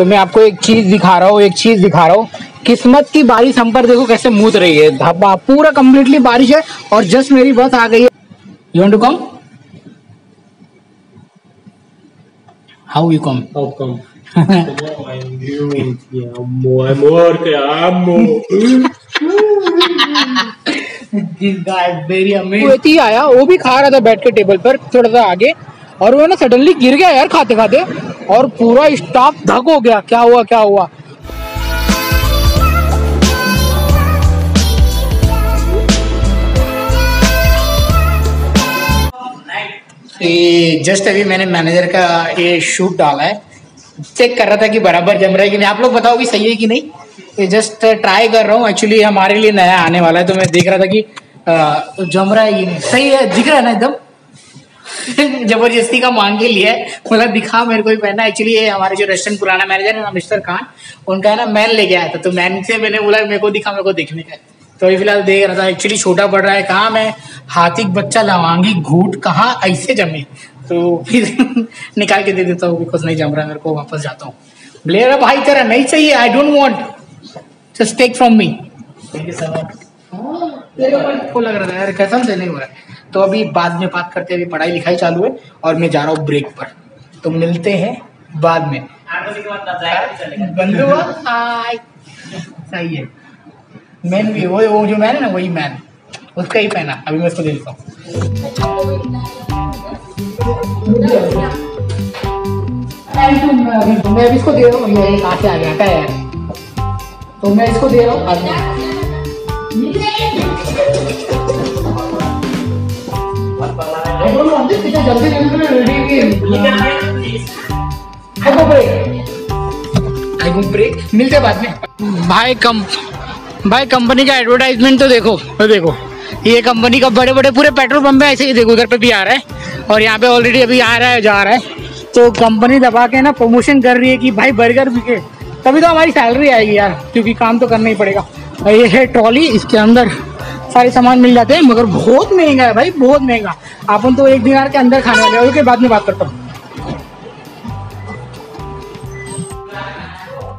तो मैं आपको एक चीज दिखा रहा हूँ, किस्मत की बारिश हम पर देखो कैसे मूत रही है। धब्बा पूरा कंप्लीटली बारिश है और जस्ट मेरी बस आ गई है। You want to come? How you come? वेती आया, वो भी खा रहा था बैठ के टेबल पर थोड़ा सा आगे, और वो ना सडनली गिर गया यार खाते खाते, और पूरा स्टाफ धक हो गया। क्या हुआ? जस्ट अभी मैंने मैनेजर का ये शूट डाला है, चेक कर रहा था कि बराबर जम रहा है कि नहीं। आप लोग बताओ कि सही है कि नहीं। ये जस्ट ट्राई कर रहा हूँ, एक्चुअली हमारे लिए नया आने वाला है, तो मैं देख रहा था कि जम रहा है कि नहीं। सही है, दिख रहा है ना एकदम। जबरदस्ती का मांग के लिए बोला दिखा मेरे को ही पहना। एक्चुअली ये हमारे जो रेस्टोरेंट पुराना मैनेजर है ना मिस्टर खान, उनका है ना मैन लेके आया था, तो मैन से मैंने बोला मेरे को दिखा, मेरे को देखने का। तो अभी फिलहाल देख रहा था, एक्चुअली छोटा पड़ रहा है। कहाँ मैं हाथी बच्चा लवांगी घूट कहाँ ऐसे जमे, तो फिर निकाल के दे देता हूँ, बिकॉज नहीं जम रहा मेरे को। वापस जाता हूँ। ब्लेयर भाई तेरा नहीं चाहिए, I don't want, just take from me. Thank you so much. को लग रहा था यार, कसम से नहीं हो रहा है। तो अभी बाद में बात करते हैं, अभी पढ़ाई लिखाई चालू है और मैं जा रहा हूँ ब्रेक पर, तो मिलते हैं बाद में। बंधु सही है, मैन भी वो जो मैन है ना, वही मैन, उसका ही पहना। अभी मैं इसको दे देता हूँ। मैं अभी इसको दे रहा हूँ, ये कहाँ से आ गया क्या यार, तो मैं इसको दे रहा हूँ। ब्रेक मिलते बाद में। भाई कंपनी का एडवर्टाइजमेंट तो देखो ये कंपनी का बड़े बड़े पूरे पेट्रोल पंप है, ऐसे ही देखो, उधर पे भी आ रहा है और यहाँ पे ऑलरेडी अभी आ रहा है, जा रहा है। तो कंपनी दबा के ना प्रमोशन कर रही है कि भाई बर्गर बिके, तभी तो हमारी सैलरी आएगी यार, क्योंकि काम तो करना ही पड़ेगा। और ये है ट्रॉली, इसके अंदर सारे सामान मिल जाते हैं, मगर बहुत महंगा है भाई, बहुत महंगा। अपन तो 1 दिनार के अंदर खाने वाले हैं। उसके बाद में बात करता हूँ।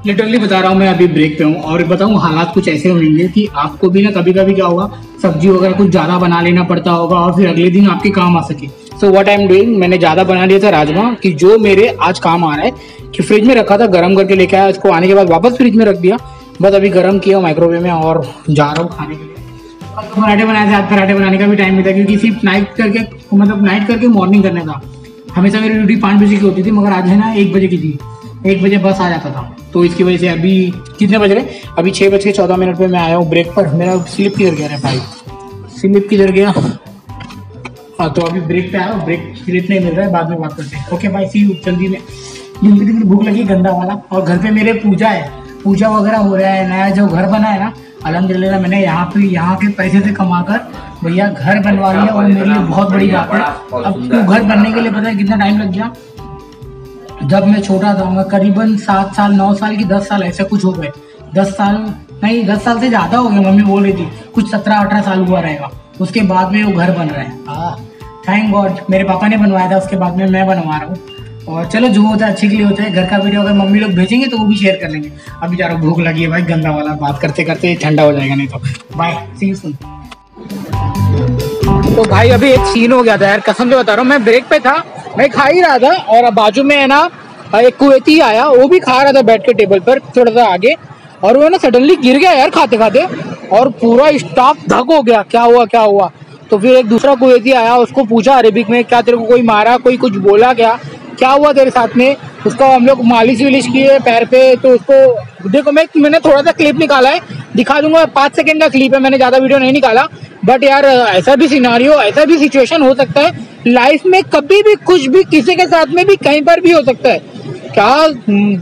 लिटरली बता रहा हूँ, मैं अभी ब्रेक पे हूँ और बताऊँ हालात कुछ ऐसे होंगे कि आपको भी ना कभी कभी क्या होगा, सब्जी वगैरह कुछ ज़्यादा बना लेना पड़ता होगा और फिर अगले दिन आपके काम आ सके। So what I am doing, मैंने ज़्यादा बना लिया था राजमा, कि जो मेरे आज काम आ रहा है, कि फ्रिज में रखा था, गर्म करके लेके आया, इसको आने के बाद वापस फ्रिज में रख दिया, बस अभी गर्म किया माइक्रोवेव में और जा रहा हूँ खाने के लिए। पराठे बनाए थे, आज पराठे बनाने का भी टाइम नहीं था, क्योंकि सिर्फ नाइट करके मॉर्निंग करने था। हमेशा मेरी ड्यूटी 5 बजे की होती थी, मगर आज है ना 1 बजे की थी, 1 बजे बस आ जाता था, तो इसकी वजह से अभी कितने बज रहे, अभी 6:14 पे मैं आया हूँ ब्रेक पर। मेरा स्लिप किधर गया भाई, स्लिप किधर गया? हाँ, तो अभी ब्रेक पे आया हूँ, ब्रेक स्लिप नहीं मिल रहा है, बाद में बात करते हैं। ओके भाई, सी यू जल्दी में। जिंदगी में भूख लगी गंदा वाला, और घर पे मेरे पूजा वगैरह हो रहा है। नया जो घर बना है ना, अल्हम्दुलिल्लाह मैंने यहाँ के पैसे से कमाकर भैया घर बनवा लिया, और मेरे लिए बहुत बड़ी बात है। अब तो घर बनने के लिए पता है कितना टाइम लग गया? जब मैं छोटा था, मैं करीबन 7 साल 9 साल की 10 साल ऐसे कुछ हो गए, 10 साल नहीं, 10 साल से ज्यादा हो गया। मम्मी बोल रही थी कुछ 17-18 साल हुआ रहेगा, उसके बाद में वो घर बन रहा है। थैंक गॉड मेरे पापा ने बनवाया था, उसके बाद में मैं बनवा रहा हूँ। और चलो जो होता है अच्छे के लिए होता है। घर का वीडियो अगर मम्मी लोग भेजेंगे तो वो भी शेयर कर लेंगे। अभी जा रहा हूँ, भूख लगी है भाई, गंदा वाला बात करते करते ठंडा हो जाएगा, नहीं तो बाय, सी यू सून। तो भाई अभी एक सीन हो गया था यार, कसम से बता रहा हूँ, मैं ब्रेक पे था, मैं खा ही रहा था, और बाजू में है ना एक कुवैती आया, वो भी खा रहा था बैठ के टेबल पर थोड़ा सा आगे, और वो ना सडनली गिर गया यार खाते खाते, और पूरा स्टाफ धक हो गया। क्या हुआ? तो फिर एक दूसरा कुवैती आया, उसको पूछा अरेबिक में, क्या तेरे को कोई मारा, कोई कुछ बोला क्या हुआ तेरे साथ में? उसको हम लोग मालिश विलिश किए पैर पे। तो उसको देखो, मैंने थोड़ा सा क्लिप निकाला है, दिखा दूंगा, 5 सेकंड का क्लिप है, मैंने ज्यादा वीडियो नहीं निकाला। बट यार ऐसा भी सिनारियो, ऐसा भी सिचुएशन हो सकता है लाइफ में, कभी भी कुछ भी किसी के साथ में भी कहीं पर भी हो सकता है। क्या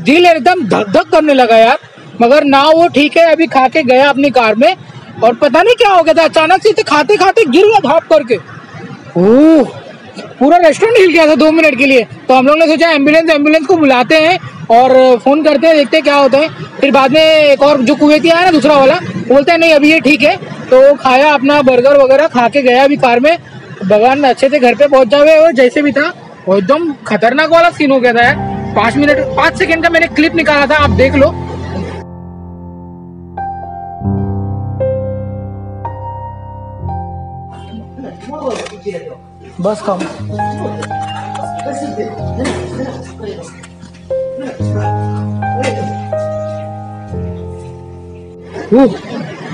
दिल एकदम धक धक करने लगा यार, मगर ना वो ठीक है, अभी खा के गया अपनी कार में, और पता नहीं क्या हो गया था, अचानक से खाते खाते गिर गया धाप करके। ओह, पूरा रेस्टोरेंट हिल गया था 2 मिनट के लिए। तो हम लोग ने सोचा एम्बुलेंस को बुलाते हैं और फोन करते हैं, देखते हैं क्या होता है। फिर बाद में एक और जो कुवैती आया ना दूसरा वाला, बोलता है नहीं अभी ये ठीक है। तो खाया अपना बर्गर वगैरह, खा के गया अभी कार में, भगवान अच्छे से घर पे पहुंच जावे। और जैसे भी था वो एकदम खतरनाक वाला सीन हो गया था यार। 5 मिनट 5 सेकंड का मैंने क्लिप निकाला था, आप देख लो। बस कम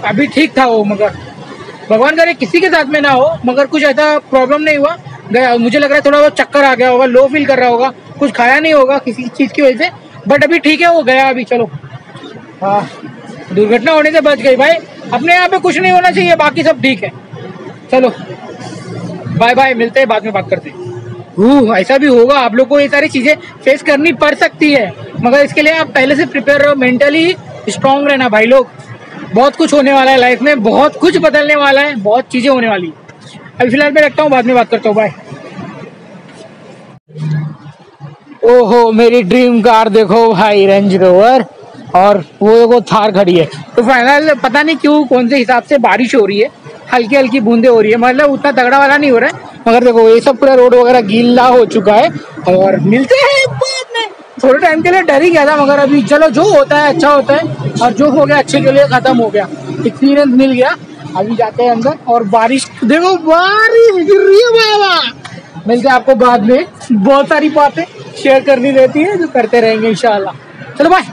अभी ठीक था वो, मगर भगवान करे किसी के साथ में ना हो, मगर कुछ ऐसा प्रॉब्लम नहीं हुआ। गया, मुझे लग रहा है थोड़ा बहुत चक्कर आ गया होगा, लो फील कर रहा होगा, कुछ खाया नहीं होगा किसी चीज की वजह से, बट अभी ठीक है, वो गया अभी। चलो हाँ, दुर्घटना होने से बच गई भाई। अपने यहाँ पे कुछ नहीं होना चाहिए, बाकी सब ठीक है। चलो बाय बाय, मिलते हैं बाद में बात करते हैं। ऐसा भी होगा, आप लोग को ये सारी चीजें फेस करनी पड़ सकती है, मगर इसके लिए आप पहले से प्रिपेयर रहो, मेंटली स्ट्रांग रहना भाई लोग। बहुत कुछ होने वाला है लाइफ में, बहुत कुछ बदलने वाला है, बहुत चीजें होने वाली है। अभी फिलहाल मैं रखता हूँ, बाद में बात करता हूँ, बाय। ओहो मेरी ड्रीम कार देखो भाई, रेंज रोवर, और वो थार खड़ी है। तो फाइनल पता नहीं क्यों कौन से हिसाब से बारिश हो रही है, हल्की हल्की बूंदे हो रही है, मतलब उतना तगड़ा वाला नहीं हो रहा है, मगर देखो ये सब पूरा रोड वगैरह गीला हो चुका है। और मिलते हैं बाद में। थोड़े टाइम के लिए डर ही गया था, मगर अभी चलो जो होता है अच्छा होता है, और जो हो गया अच्छे के लिए खत्म हो गया, एक्सपीरियंस मिल गया। अभी जाते हैं अंदर, और बारिश देखो, बारिश गिर रही है बाबा। मिलते हैं आपको बाद में, बहुत सारी बातें शेयर करनी रहती है जो करते रहेंगे इंशाल्लाह। चलो बाय।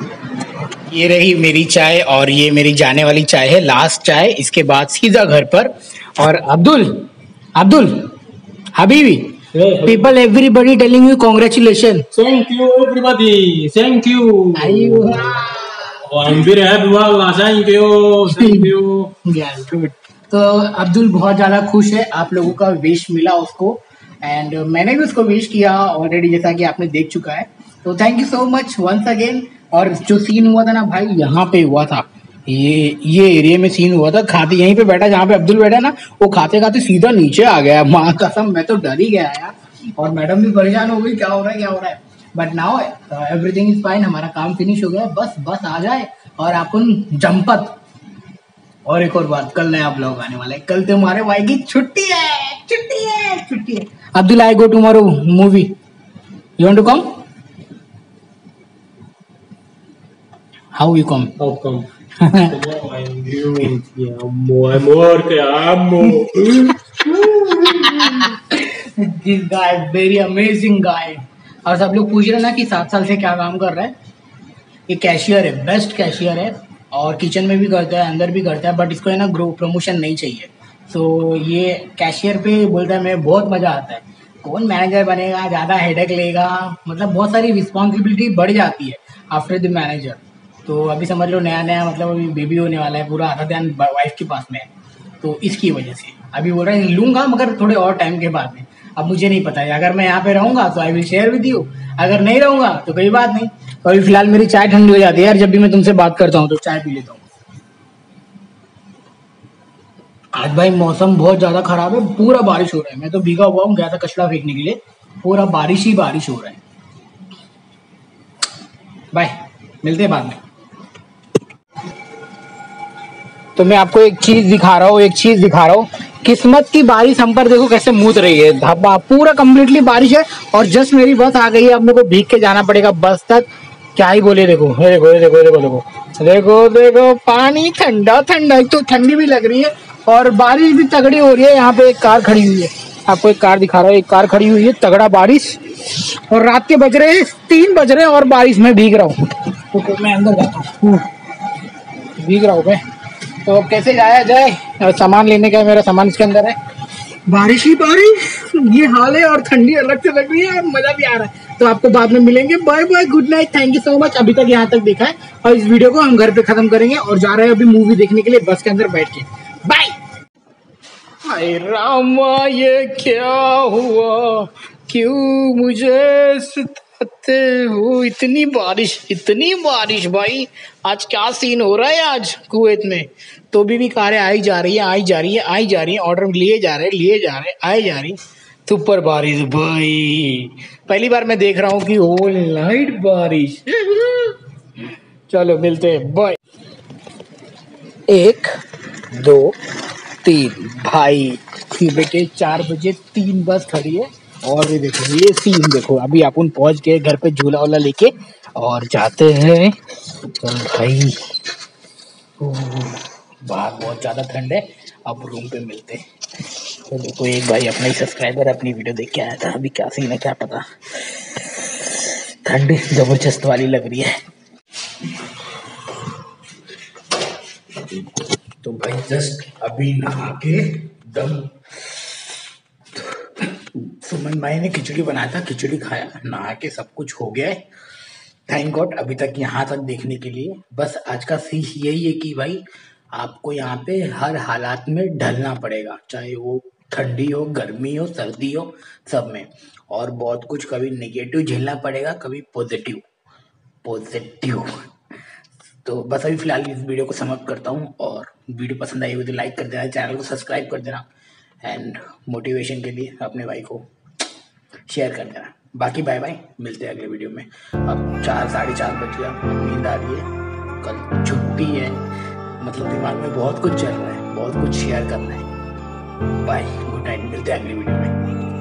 ये रही मेरी चाय, और ये मेरी जाने वाली चाय है, लास्ट चाय, इसके बाद सीधा घर पर। और Abdul Habibi, people everybody telling you congratulations. Thank you everybody. Thank you. I'm very happy. Wallah. Thank you. Thank you. Yeah, good. तो अब्दुल बहुत ज्यादा खुश है, आप लोगों का विश मिला उसको, एंड मैंने भी उसको विश किया ऑलरेडी, जैसा कि आपने देख चुका है। तो thank you so much once again. और जो सीन हुआ था ना भाई, यहाँ पे हुआ था, ये एरिया में सीन हुआ था। खाते यहीं पे बैठा जहाँ पे अब्दुल बैठा ना, वो खाते खाते सीधा नीचे आ गया, माँ कसम मैं तो डर ही गया यार। और मैडम भी परेशान हो गई, क्या हो रहा है क्या हो रहा है। But now everything is fine, हमारा काम फिनिश हो गया, बस आ जाए और अपन जंपत। और एक और बात, कल नया ब्लॉग आने वाला है, कल तुम्हारे भाई की छुट्टी है। Abdul I go tomorrow movie, you want to come? How you come? How come? I'm doing. Amor, que amo. This guy very amazing guy। और सब लोग पूछ रहे ना कि 7 साल से क्या काम कर रहा है। ये कैशियर है, बेस्ट कैशियर है, और किचन में भी करता है, अंदर भी करता है, बट इसको है ना प्रमोशन नहीं चाहिए। तो ये कैशियर पे बोलता है मैं बहुत मजा आता है। कौन मैनेजर बनेगा, ज़्यादा हेडेक लेगा, मतलब बहुत सारी रिस्पॉन्सिबिलिटी बढ़ जाती है आफ्टर द मैनेजर। तो अभी समझ लो नया मतलब अभी बेबी होने वाला है, पूरा आधा ध्यान वाइफ के पास में है, तो इसकी वजह से अभी बोल रहा है लूँगा, मगर थोड़े और टाइम के बाद में। अब मुझे नहीं पता है, अगर मैं यहाँ पे रहूँगा तो I will share with you, अगर नहीं रहूँगा तो कोई बात नहीं। तो अभी फिलहाल मेरी चाय ठंडी हो जाती है यार, जब भी मैं तुमसे बात करता हूँ तो चाय पी लेता हूँ। आज भाई मौसम बहुत ज़्यादा खराब है, पूरा बारिश हो रहा है, मैं तो भीगा हुआ हूँ, गया था कचरा फेंकने के लिए, पूरा बारिश ही बारिश हो रहा है। बाय, मिलते हैं बाद में। तो मैं आपको एक चीज दिखा रहा हूँ, किस्मत की बारिश हम पर देखो कैसे मूत रही है, धब्बा पूरा कम्प्लीटली बारिश है, और जस्ट मेरी बस आ गई है, अब मेरे को भीग के जाना पड़ेगा बस तक। क्या ही बोले, देखो पानी ठंडा, एक तो ठंडी भी लग रही है और बारिश भी तगड़ी हो रही है। यहाँ पे एक कार खड़ी हुई है, आपको एक कार दिखा रहा हूँ, एक कार खड़ी हुई है, तगड़ा बारिश, और रात के बज रहे हैं 3 बज रहे हैं और बारिश में भीग रहा हूँ। तो मैं अंदर जाता हूँ, भीग रहा हूँ मैं, तो कैसे जाया जाए, सामान लेने का मेरा सामान इसके अंदर है। बारिश ही बारिश, ये हाल है, और ठंडी अलग से लग रही है और मजा भी आ रहा है। तो आपको बाद में मिलेंगे, bye bye, good night, thank you so much अभी तक यहाँ तक देखा है। और इस वीडियो को हम घर पे खत्म करेंगे और जा रहे हैं अभी मूवी देखने के लिए बस के अंदर बैठ के। बाय। हाय रामा ये क्या हुआ, क्यों मुझे सताते हो, इतनी बारिश भाई, आज क्या सीन हो रहा है आज कुवैत में। तो भी कारें आई जा रही है, ऑर्डर लिए जा रहे, आई जा रही, सुपर बारिश भाई, पहली बार मैं देख रहा हूँ कि ऑल नाइट बारिश। चलो मिलते हैं, बाय। 1 2 3 भाई, बेटे 4 बजे 3 बस खड़ी है, और भी देखो ये सीन देखो, अभी अपन पहुंच गए घर पे झूला वूला लेके और जाते हैं। चल भाई, बाहर बहुत ज़्यादा ठंड है, अब रूम पे मिलते हैं। तो देखो एक भाई अपना ही सब्सक्राइबर अपनी वीडियो देख के आया था, अभी क्या सीन है क्या पता, ठंड जबरदस्त वाली लग रही है। तो भाई जस्ट अभी नहा के दम, सुमन भाई ने खिचड़ी बनाया था, खिचड़ी खाया, नहा के सब कुछ हो गया है। थैंक गॉड अभी तक यहाँ तक देखने के लिए। बस आज का सीख यही है कि भाई आपको यहाँ पे हर हालात में ढलना पड़ेगा, चाहे वो ठंडी हो, गर्मी हो, सर्दी हो, सब में। और बहुत कुछ कभी नेगेटिव झेलना पड़ेगा, कभी पॉजिटिव पॉजिटिव। तो बस अभी फिलहाल इस वीडियो को समाप्त करता हूँ, और वीडियो पसंद आई हो तो लाइक कर देना, चैनल को सब्सक्राइब कर देना, एंड मोटिवेशन के लिए अपने भाई को शेयर कर देना। बाकी बाय बाय, मिलते हैं अगले वीडियो में। अब 4 साढ़े 4 बज गया, नींद आ रही है, कल छुट्टी है, मतलब दिमाग में बहुत कुछ चल रहा है, बहुत कुछ शेयर करना है। बाय, गुड नाइट, मिलते हैं अगले वीडियो में।